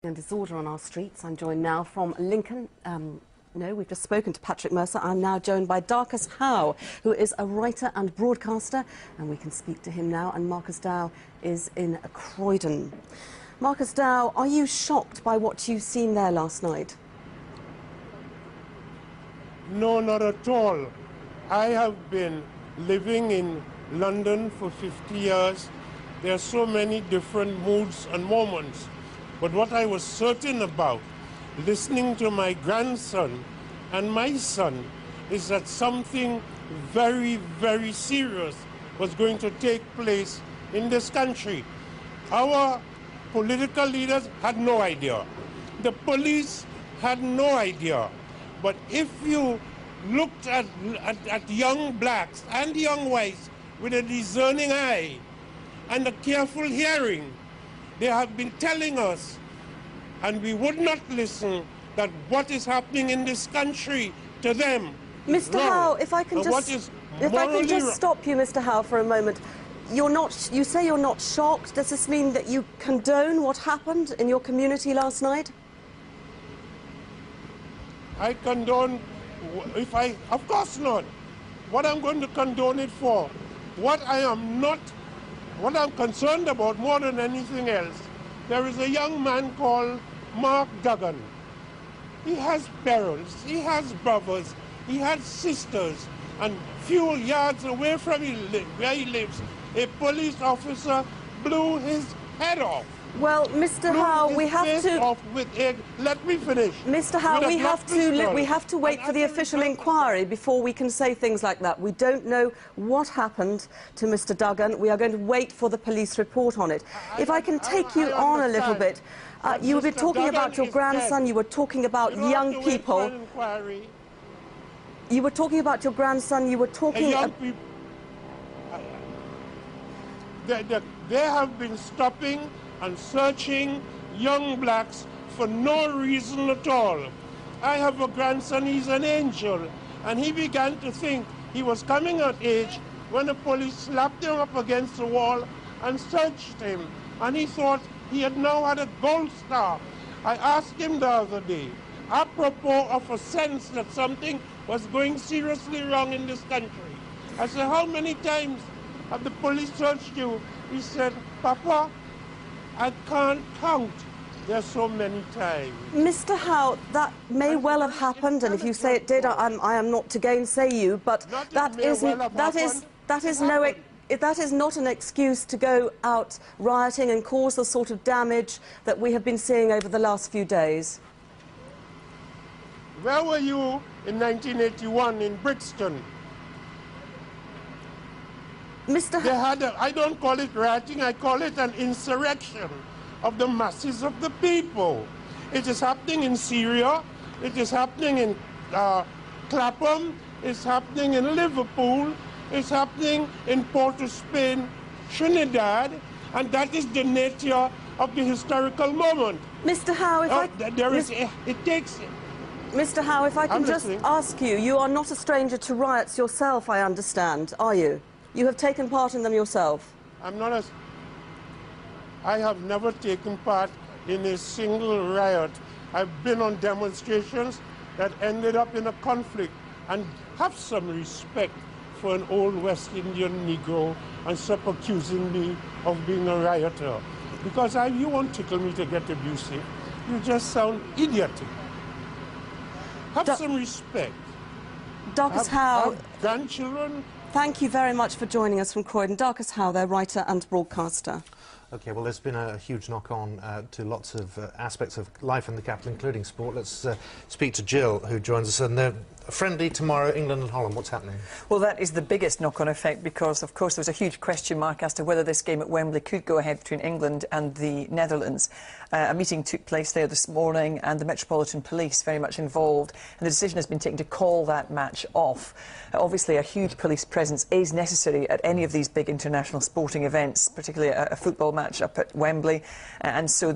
And disorder on our streets. I'm joined now from Lincoln. No, we've just spoken to Patrick Mercer. I'm now joined by Darcus Howe, who is a writer and broadcaster, and we can speak to him now. And Marcus Dow is in Croydon. Marcus Dow, are you shocked by what you've seen there last night? No, not at all. I have been living in London for 50 years. There are so many different moods and moments. But what I was certain about, listening to my grandson and my son, is that something very, very serious was going to take place in this country. Our political leaders had no idea. The police had no idea. But if you looked at young blacks and young whites with a discerning eye and a careful hearing, they have been telling us, and we would not listen, that what is happening in this country to them is Mr. wrong. Howe, if I can just stop you, Mr. Howe, for a moment. You say you're not shocked. Does this mean that you condone what happened in your community last night? I condone, of course not. What I'm going to condone it for, what I'm concerned about more than anything else, there is a young man called Mark Duggan. He has parents, he has brothers, he has sisters, and few yards away from where he lives, a police officer blew his head off. Well, Mr. Howe, we have to... Let me finish. Mr. Howe, we have to wait for the official inquiry before we can say things like that. We don't know what happened to Mr. Duggan. We are going to wait for the police report on it. If I can take you on a little bit, you were talking about your grandson, you were talking about young people. You were talking about your grandson, you were talking... They have been stopping and searching young blacks for no reason at all. I have a grandson, he's an angel, and he began to think he was coming of age when the police slapped him up against the wall and searched him, and he thought he had now had a gold star. I asked him the other day, apropos of a sense that something was going seriously wrong in this country. I said, how many times have the police searched you? He said, Papa, I can't count. There's so many times. Mr. Howe, that may well have happened, and if you say it did, I am not to gainsay you, but that is not an excuse to go out rioting and cause the sort of damage that we have been seeing over the last few days. Where were you in 1981 in Brixton? Mr. I don't call it rioting, I call it an insurrection of the masses of the people. It is happening in Syria, it is happening in Clapham, it's happening in Liverpool, it's happening in Port of Spain, Trinidad, and that is the nature of the historical moment. Mr. Howe, Mr. Howe, if I can just ask you, you are not a stranger to riots yourself, I understand, are you? You have taken part in them yourself. I have never taken part in a single riot. I've been on demonstrations that ended up in a conflict, and have some respect for an old West Indian Negro and stop accusing me of being a rioter. Because you won't tickle me to get abusive. You just sound idiotic. Have some respect. Darcus Howe. Have grandchildren. Thank you very much for joining us from Croydon. Darcus Howe, their writer and broadcaster. OK, well, there's been a huge knock-on to lots of aspects of life in the capital, including sport. Let's speak to Jill, who joins us. And they're friendly tomorrow, England and Holland. What's happening? Well, that is the biggest knock-on effect because, of course, there was a huge question mark as to whether this game at Wembley could go ahead between England and the Netherlands. A meeting took place there this morning, and the Metropolitan Police very much involved, and the decision has been taken to call that match off. Obviously, a huge police presence is necessary at any of these big international sporting events, particularly a football match up at Wembley, and so